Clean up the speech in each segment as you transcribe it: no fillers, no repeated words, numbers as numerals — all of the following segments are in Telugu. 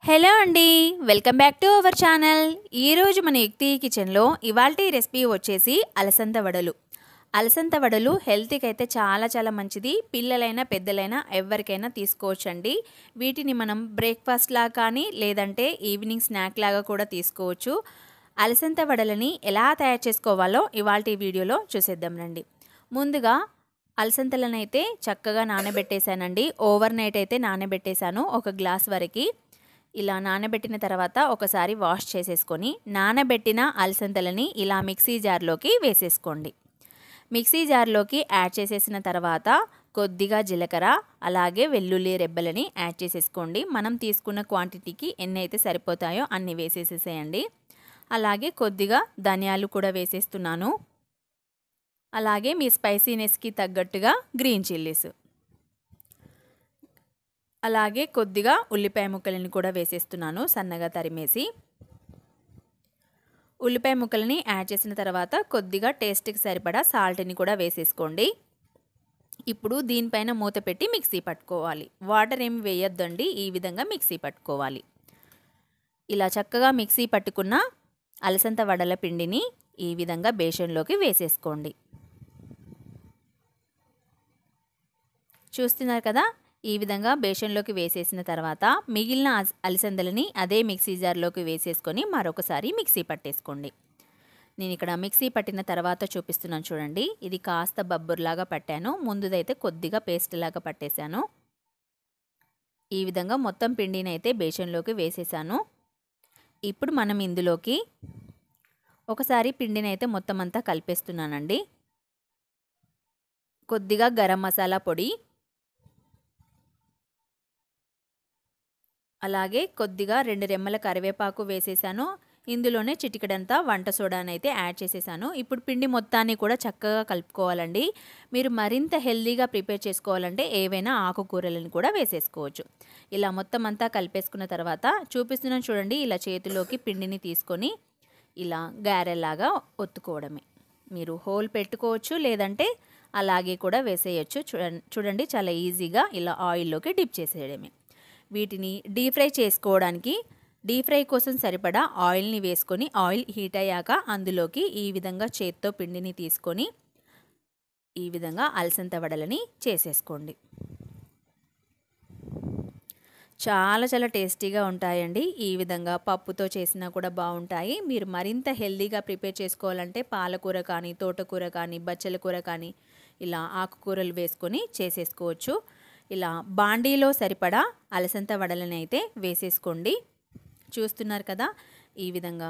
హలో అండి, welcome back to our channel. ఈరోజు మన యుక్తి కిచెన్లో ఇవాల్టి రెసిపీ వచ్చేసి అలసంద వడలు. అలసంద వడలు హెల్త్కి అయితే చాలా చాలా మంచిది. పిల్లలైనా పెద్దలైనా ఎవరికైనా తీసుకోవచ్చండి. వీటిని మనం బ్రేక్ఫాస్ట్ లాగా కానీ లేదంటే ఈవినింగ్ స్నాక్ లాగా కూడా తీసుకోవచ్చు. అలసంద వడలని ఎలా తయారు చేసుకోవాలో ఇవాల్టి వీడియోలో చూసేద్దాం రండి. ముందుగా అలసందలను అయితే చక్కగా నానబెట్టేశానండి. ఓవర్ నైట్ అయితే నానబెట్టేశాను ఒక గ్లాస్ వరకు. ఇలా నానబెట్టిన తర్వాత ఒకసారి వాష్ చేసేసుకొని నానబెట్టిన అలసందలని ఇలా మిక్సీ జార్లోకి వేసేసుకోండి. మిక్సీ జార్లోకి యాడ్ చేసేసిన తర్వాత కొద్దిగా జీలకర్ర అలాగే వెల్లుల్లి రెబ్బలని యాడ్ చేసేసుకోండి. మనం తీసుకున్న క్వాంటిటీకి ఎన్ని అయితే సరిపోతాయో అన్ని వేసేసేసేయండి. అలాగే కొద్దిగా ధనియాలు కూడా వేసేస్తున్నాను. అలాగే మీ స్పైసీనెస్కి తగ్గట్టుగా గ్రీన్ చిల్లీస్, అలాగే కొద్దిగా ఉల్లిపాయ ముక్కలని కూడా వేసేస్తున్నాను సన్నగా తరిమేసి. ఉల్లిపాయ ముక్కలని యాడ్ చేసిన తర్వాత కొద్దిగా టేస్ట్కి సరిపడా సాల్ట్ని కూడా వేసేసుకోండి. ఇప్పుడు దీనిపైన మూత పెట్టి మిక్సీ పట్టుకోవాలి. వాటర్ ఏమి వేయొద్దండి, ఈ విధంగా మిక్సీ పట్టుకోవాలి. ఇలా చక్కగా మిక్సీ పట్టుకున్న అలసంద వడల పిండిని ఈ విధంగా బేషన్లోకి వేసేసుకోండి. చూస్తున్నారు కదా, ఈ విధంగా బేషన్లోకి వేసేసిన తర్వాత మిగిలిన అలసందలని అదే మిక్సీ జార్లోకి వేసేసుకొని మరొకసారి మిక్సీ పట్టేసుకోండి. నేను ఇక్కడ మిక్సీ పట్టిన తర్వాత చూపిస్తున్నాను చూడండి. ఇది కాస్త బబ్బుర్లాగా పట్టాను. ముందుదైతే కొద్దిగా పేస్ట్ లాగా పట్టేశాను. ఈ విధంగా మొత్తం పిండిని అయితే బేషన్లోకి వేసేసాను. ఇప్పుడు మనం ఇందులోకి ఒకసారి పిండిని అయితే మొత్తం అంతా కలిపేస్తున్నానండి. కొద్దిగా గరం మసాలా పొడి, అలాగే కొద్దిగా 2 రెమ్మల కరివేపాకు వేసేసాను. ఇందులోనే చిటికెడంతా వంట సోడానైతే యాడ్ చేసేసాను. ఇప్పుడు పిండి మొత్తాన్ని కూడా చక్కగా కలుపుకోవాలండి. మీరు మరింత హెల్తీగా ప్రిపేర్ చేసుకోవాలంటే ఏవైనా ఆకుకూరలను కూడా వేసేసుకోవచ్చు. ఇలా మొత్తం అంతా కలిపేసుకున్న తర్వాత చూపిస్తున్నాను చూడండి. ఇలా చేతిలోకి పిండిని తీసుకొని ఇలా గారెలాగా ఒత్తుకోవడమే. మీరు హోల్ పెట్టుకోవచ్చు, లేదంటే అలాగే కూడా వేసేయచ్చు. చూడండి చాలా ఈజీగా ఇలా ఆయిల్లోకి డిప్ చేసేయడమే. వీటిని డీప్ ఫ్రై చేసుకోవడానికి డీప్ ఫ్రై కోసం సరిపడా ఆయిల్ని వేసుకొని ఆయిల్ హీట్ అయ్యాక అందులోకి ఈ విధంగా చేత్తో పిండిని తీసుకొని ఈ విధంగా అలసంద వడలని చేసేసుకోండి. చాలా చాలా టేస్టీగా ఉంటాయండి. ఈ విధంగా పప్పుతో చేసినా కూడా బాగుంటాయి. మీరు మరింత హెల్తీగా ప్రిపేర్ చేసుకోవాలంటే పాలకూర కానీ, తోటకూర కానీ, బచ్చల కూర కానీ ఇలా ఆకుకూరలు వేసుకొని చేసేసుకోవచ్చు. ఇలా బాండీలో సరిపడా అలసంద వడలని అయితే వేసేసుకోండి. చూస్తున్నారు కదా, ఈ విధంగా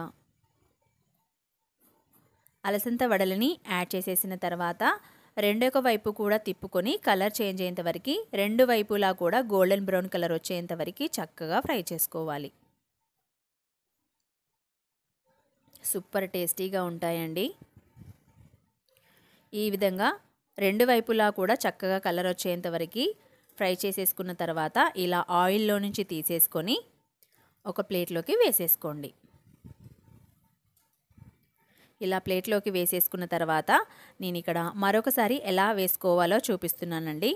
అలసంద వడలని యాడ్ చేసేసిన తర్వాత రెండొక వైపు కూడా తిప్పుకొని కలర్ చేంజ్ అయ్యేంత వరకు, రెండు వైపులా కూడా గోల్డెన్ బ్రౌన్ కలర్ వచ్చేంత వరకు చక్కగా ఫ్రై చేసుకోవాలి. సూపర్ టేస్టీగా ఉంటాయండి. ఈ విధంగా రెండు వైపులా కూడా చక్కగా కలర్ వచ్చేంత వరకు ఫ్రై చేసేసుకున్న తర్వాత ఇలా ఆయిల్లో నుంచి తీసేసుకొని ఒక ప్లేట్లోకి వేసేసుకోండి. ఇలా ప్లేట్లోకి వేసేసుకున్న తర్వాత నేను ఇక్కడ మరొకసారి ఎలా వేసుకోవాలో చూపిస్తున్నానండి.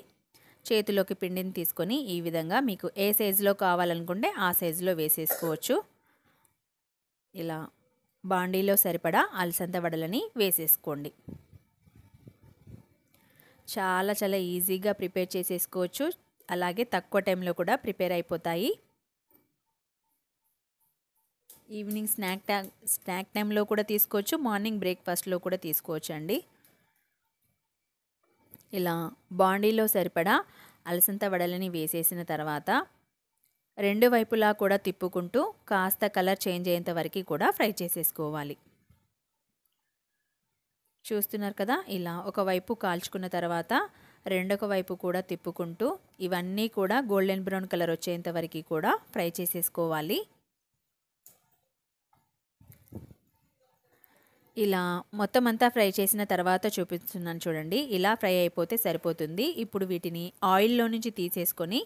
చేతిలోకి పిండిని తీసుకొని ఈ విధంగా మీకు ఏ సైజులో కావాలనుకుంటే ఆ సైజులో వేసేసుకోవచ్చు. ఇలా బాండీలో సరిపడా అలసంద వడలని వేసేసుకోండి. చాలా చాలా ఈజీగా ప్రిపేర్ చేసేసుకోవచ్చు. అలాగే తక్కువ టైంలో కూడా ప్రిపేర్ అయిపోతాయి. ఈవినింగ్ స్నాక్ టైంలో కూడా తీసుకోవచ్చు, మార్నింగ్ బ్రేక్ఫాస్ట్లో కూడా తీసుకోవచ్చు అండి. ఇలా బాండీలో సరిపడా అలసంద వడలని వేసేసిన తర్వాత రెండు వైపులా కూడా తిప్పుకుంటూ కాస్త కలర్ చేంజ్ అయ్యేంత వరకు కూడా ఫ్రై చేసేసుకోవాలి. చూస్తున్నారు కదా, ఇలా ఒకవైపు కాల్చుకున్న తర్వాత రెండొక వైపు కూడా తిప్పుకుంటూ ఇవన్నీ కూడా గోల్డెన్ బ్రౌన్ కలర్ వచ్చేంత వరకు కూడా ఫ్రై చేసేసుకోవాలి. ఇలా మొత్తం అంతా ఫ్రై చేసిన తర్వాత చూపిస్తున్నాను చూడండి. ఇలా ఫ్రై అయిపోతే సరిపోతుంది. ఇప్పుడు వీటిని ఆయిల్లో నుంచి తీసేసుకొని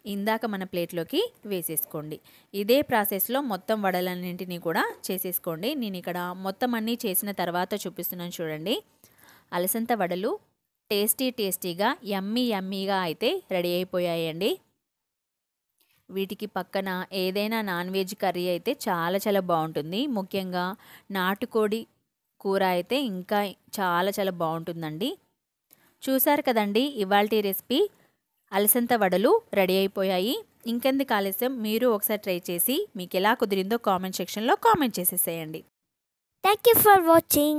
ఇందాక మన ప్లేట్లోకి వేసేసుకోండి. ఇదే ప్రాసెస్లో మొత్తం వడలన్నింటినీ కూడా చేసేసుకోండి. నేను ఇక్కడ మొత్తం అన్నీ చేసిన తర్వాత చూపిస్తున్నాను చూడండి. అలసంద వడలు టేస్టీగా యమ్మీగా అయితే రెడీ అయిపోయాయండి. వీటికి పక్కన ఏదైనా నాన్ వెజ్ కర్రీ అయితే చాలా చాలా బాగుంటుంది. ముఖ్యంగా నాటుకోడి కూర అయితే ఇంకా చాలా చాలా బాగుంటుందండి. చూసారు కదండి, ఇవాల్టి రెసిపీ అలసంద వడలు రెడీ అయిపోయాయి. ఇంకెందుకు ఆలస్యం, మీరు ఒకసారి ట్రై చేసి మీకు ఎలా కుదిరిందో కామెంట్ సెక్షన్లో కామెంట్ చేసేసేయండి. Thank you for watching.